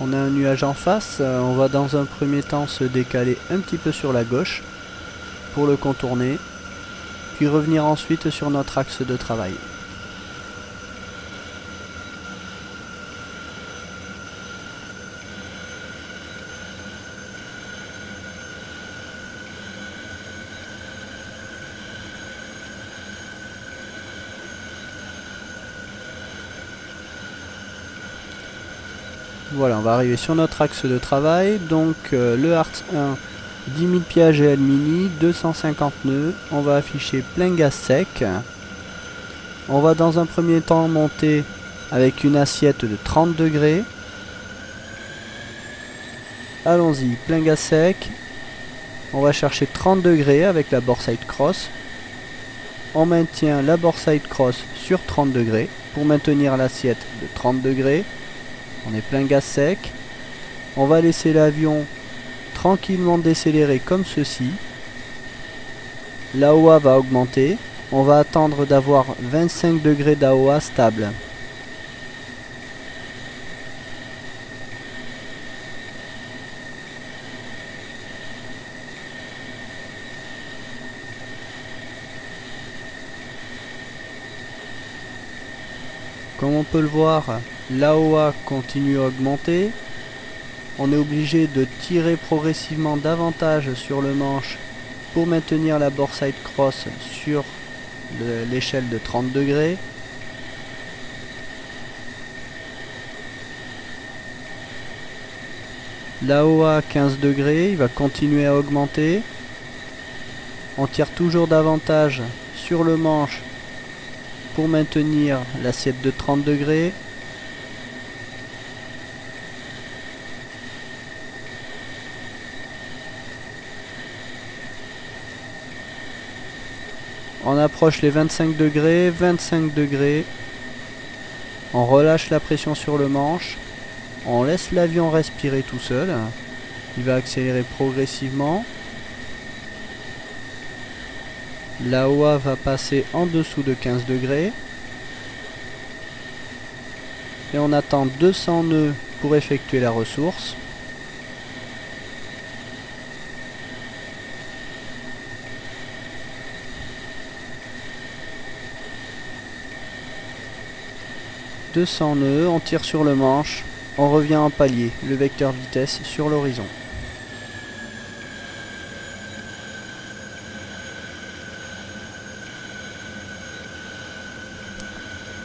On a un nuage en face, on va dans un premier temps se décaler un petit peu sur la gauche pour le contourner, puis revenir ensuite sur notre axe de travail. Voilà, on va arriver sur notre axe de travail. Donc le Hartz 1, 10 000 pieds AGL mini, 250 nœuds. On va afficher plein gaz sec. On va dans un premier temps monter avec une assiette de 30 degrés. Allons-y, plein gaz sec. On va chercher 30 degrés avec la boreside cross. On maintient la boreside cross sur 30 degrés pour maintenir l'assiette de 30 degrés. On est plein gaz sec. On va laisser l'avion tranquillement décélérer comme ceci. L'AOA va augmenter. On va attendre d'avoir 25 degrés d'AOA stable. Comme on peut le voir, l'AOA continue à augmenter. On est obligé de tirer progressivement davantage sur le manche pour maintenir la boreside cross sur l'échelle de 30 degrés. L'AOA 15 degrés, il va continuer à augmenter. On tire toujours davantage sur le manche pour maintenir l'assiette de 30 degrés. On approche les 25 degrés, 25 degrés. On relâche la pression sur le manche. On laisse l'avion respirer tout seul. Il va accélérer progressivement. L'AOA va passer en dessous de 15 degrés. Et on attend 200 nœuds pour effectuer la ressource. « 200 nœuds, on tire sur le manche, on revient en palier, le vecteur vitesse sur l'horizon. »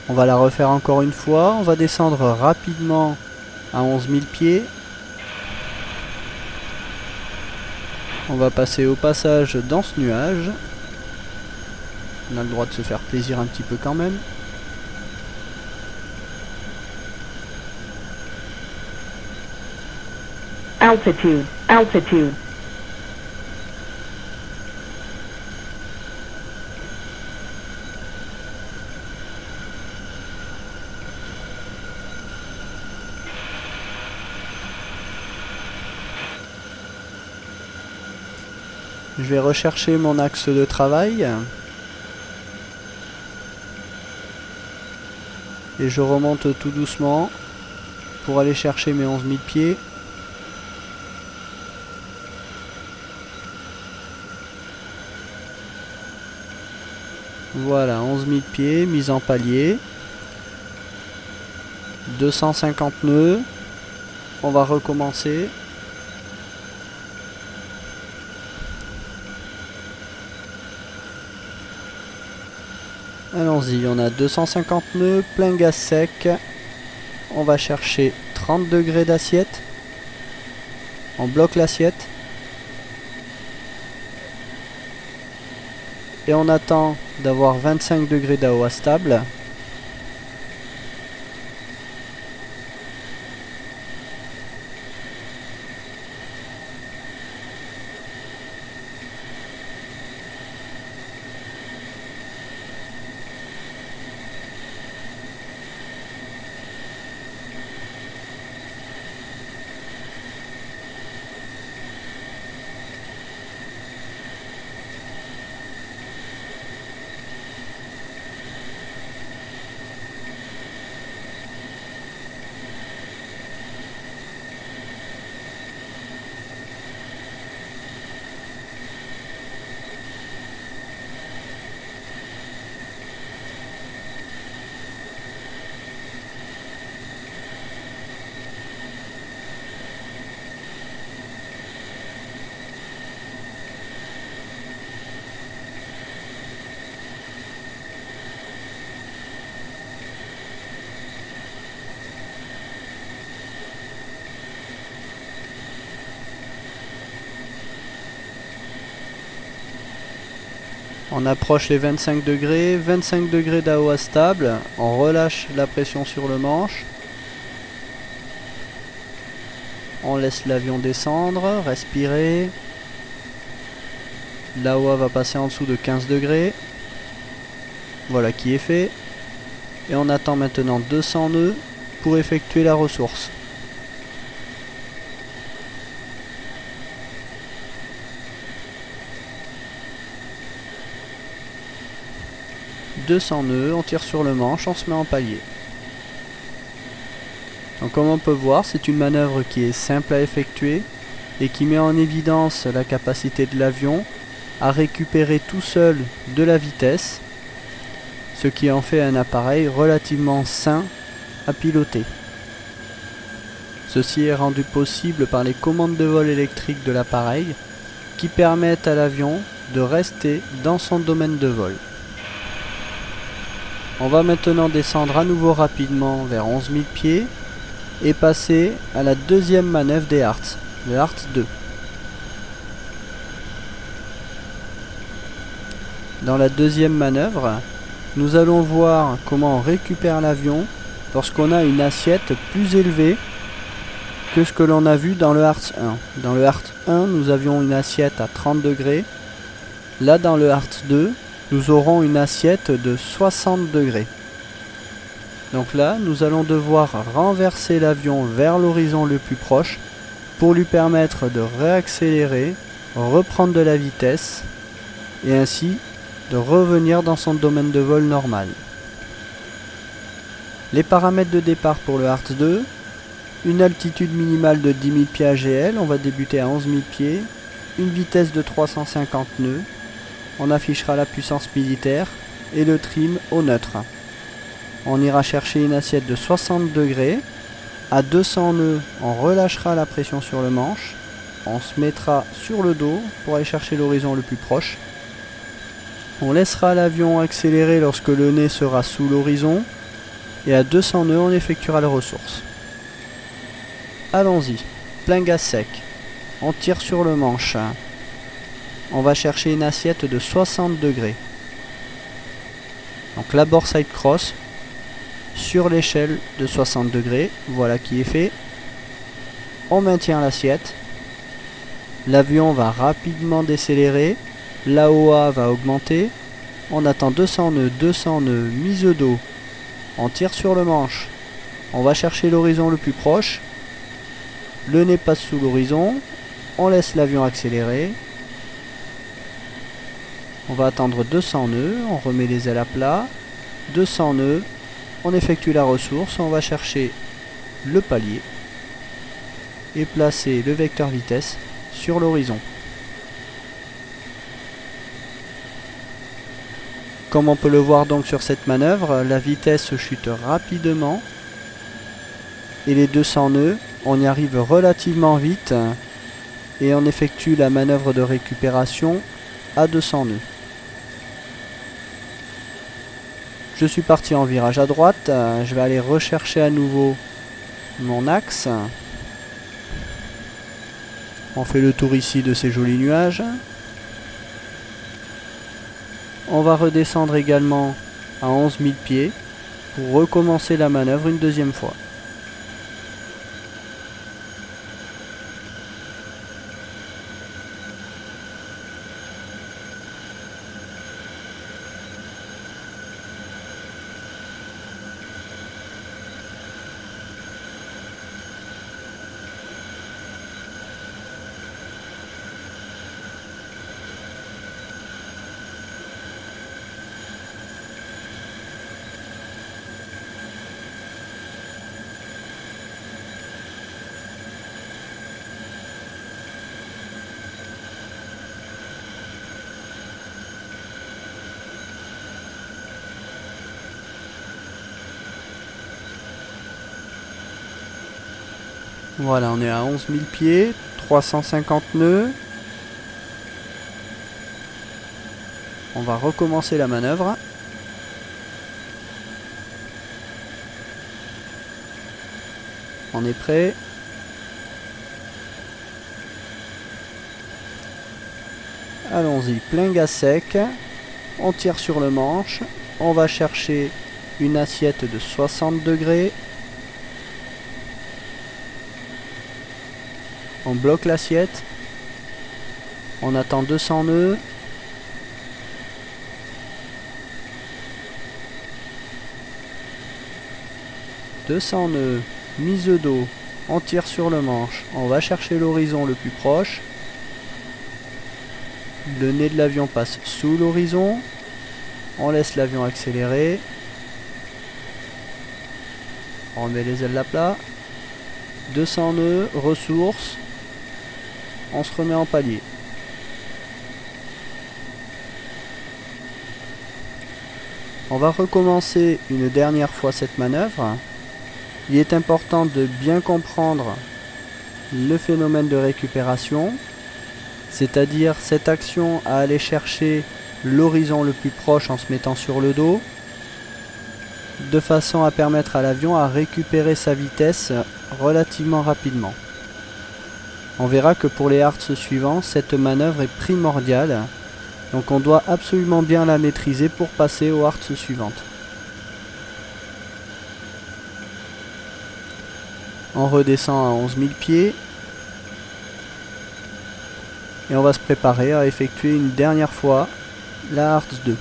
On va la refaire encore une fois, on va descendre rapidement à 11 000 pieds. On va passer au passage dans ce nuage. On a le droit de se faire plaisir un petit peu quand même. Altitude, altitude. Je vais rechercher mon axe de travail. Et je remonte tout doucement pour aller chercher mes 11 000 pieds. Voilà, 11 000 pieds, mise en palier. 250 nœuds. On va recommencer. Allons-y, on a 250 nœuds, plein gaz sec. On va chercher 30 degrés d'assiette. On bloque l'assiette. Et on attend d'avoir 25 degrés d'AOA stable. On approche les 25 degrés, 25 degrés d'AOA stable, on relâche la pression sur le manche. On laisse l'avion descendre, respirer. L'AOA va passer en dessous de 15 degrés. Voilà qui est fait. Et on attend maintenant 200 nœuds pour effectuer la ressource. « 200 nœuds, on tire sur le manche, on se met en palier. » Donc comme on peut voir, c'est une manœuvre qui est simple à effectuer et qui met en évidence la capacité de l'avion à récupérer tout seul de la vitesse, ce qui en fait un appareil relativement sain à piloter. Ceci est rendu possible par les commandes de vol électriques de l'appareil qui permettent à l'avion de rester dans son domaine de vol. On va maintenant descendre à nouveau rapidement vers 11 000 pieds et passer à la deuxième manœuvre des Harts, le Harts 2. Dans la deuxième manœuvre, nous allons voir comment on récupère l'avion lorsqu'on a une assiette plus élevée que ce que l'on a vu dans le Harts 1. Dans le Harts 1, nous avions une assiette à 30 degrés. Là, dans le Harts 2, nous aurons une assiette de 60 degrés. Donc là, nous allons devoir renverser l'avion vers l'horizon le plus proche pour lui permettre de réaccélérer, reprendre de la vitesse et ainsi de revenir dans son domaine de vol normal. Les paramètres de départ pour le Harts 2, une altitude minimale de 10 000 pieds AGL, on va débuter à 11 000 pieds, une vitesse de 350 nœuds, on affichera la puissance militaire et le trim au neutre. On ira chercher une assiette de 60 degrés. À 200 nœuds, on relâchera la pression sur le manche. On se mettra sur le dos pour aller chercher l'horizon le plus proche. On laissera l'avion accélérer lorsque le nez sera sous l'horizon. Et à 200 nœuds, on effectuera la ressource. Allons-y. Plein gaz sec. On tire sur le manche. On va chercher une assiette de 60 degrés. Donc la bord side cross sur l'échelle de 60 degrés, voilà qui est fait. On maintient l'assiette. L'avion va rapidement décélérer. L'AOA va augmenter. On attend 200 nœuds, mise d'eau. On tire sur le manche. On va chercher l'horizon le plus proche. Le nez passe sous l'horizon. On laisse l'avion accélérer. On va attendre 200 nœuds. On remet les ailes à plat. 200 nœuds. On effectue la ressource, on va chercher le palier et placer le vecteur vitesse sur l'horizon. Comme on peut le voir donc sur cette manœuvre, la vitesse chute rapidement et les 200 nœuds, on y arrive relativement vite et on effectue la manœuvre de récupération à 200 nœuds. Je suis parti en virage à droite, je vais aller rechercher à nouveau mon axe. On fait le tour ici de ces jolis nuages. On va redescendre également à 11 000 pieds pour recommencer la manœuvre une deuxième fois. Voilà, on est à 11 000 pieds, 350 nœuds. On va recommencer la manœuvre. On est prêt. Allons-y, plein gaz sec. on tire sur le manche, on va chercher une assiette de 60 degrés, on bloque l'assiette, on attend 200 nœuds, mise d'eau, on tire sur le manche, on va chercher l'horizon le plus proche, le nez de l'avion passe sous l'horizon, on laisse l'avion accélérer, on remet les ailes à plat, 200 nœuds, ressources, on se remet en palier. On va recommencer une dernière fois cette manœuvre. Il est important de bien comprendre le phénomène de récupération, c'est-à-dire cette action à aller chercher l'horizon le plus proche en se mettant sur le dos, de façon à permettre à l'avion à récupérer sa vitesse relativement rapidement. On verra que pour les hearts suivants, cette manœuvre est primordiale, donc on doit absolument bien la maîtriser pour passer aux hearts suivantes. On redescend à 11 000 pieds et on va se préparer à effectuer une dernière fois la Hearts 2.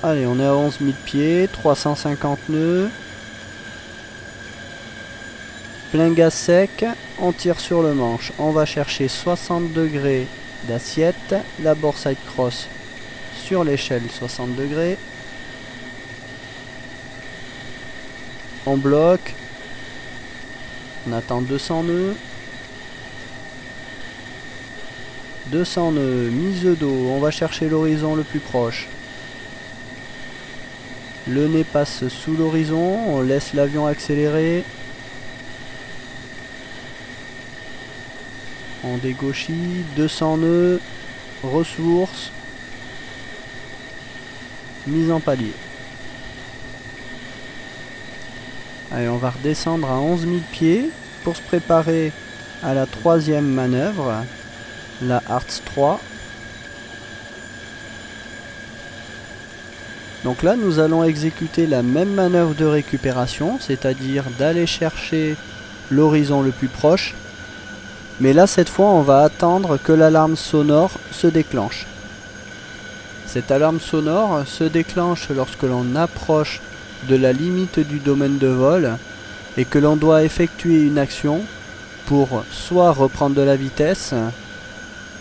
Allez, on est à 11 000 pieds, 350 nœuds. Plein gaz sec, on tire sur le manche. On va chercher 60 degrés d'assiette, la bore side cross sur l'échelle 60 degrés. On bloque. On attend 200 nœuds. 200 nœuds, mise d'eau, on va chercher l'horizon le plus proche. Le nez passe sous l'horizon, on laisse l'avion accélérer. On dégauchit, 200 nœuds, ressources, mise en palier. Allez, on va redescendre à 11 000 pieds pour se préparer à la troisième manœuvre, la Hearts 3. Donc là, nous allons exécuter la même manœuvre de récupération, c'est-à-dire d'aller chercher l'horizon le plus proche. Mais là, cette fois, on va attendre que l'alarme sonore se déclenche. Cette alarme sonore se déclenche lorsque l'on approche de la limite du domaine de vol et que l'on doit effectuer une action pour soit reprendre de la vitesse,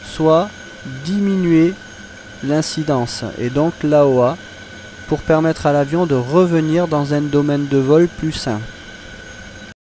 soit diminuer l'incidence et donc l'AOA, pour permettre à l'avion de revenir dans un domaine de vol plus sain.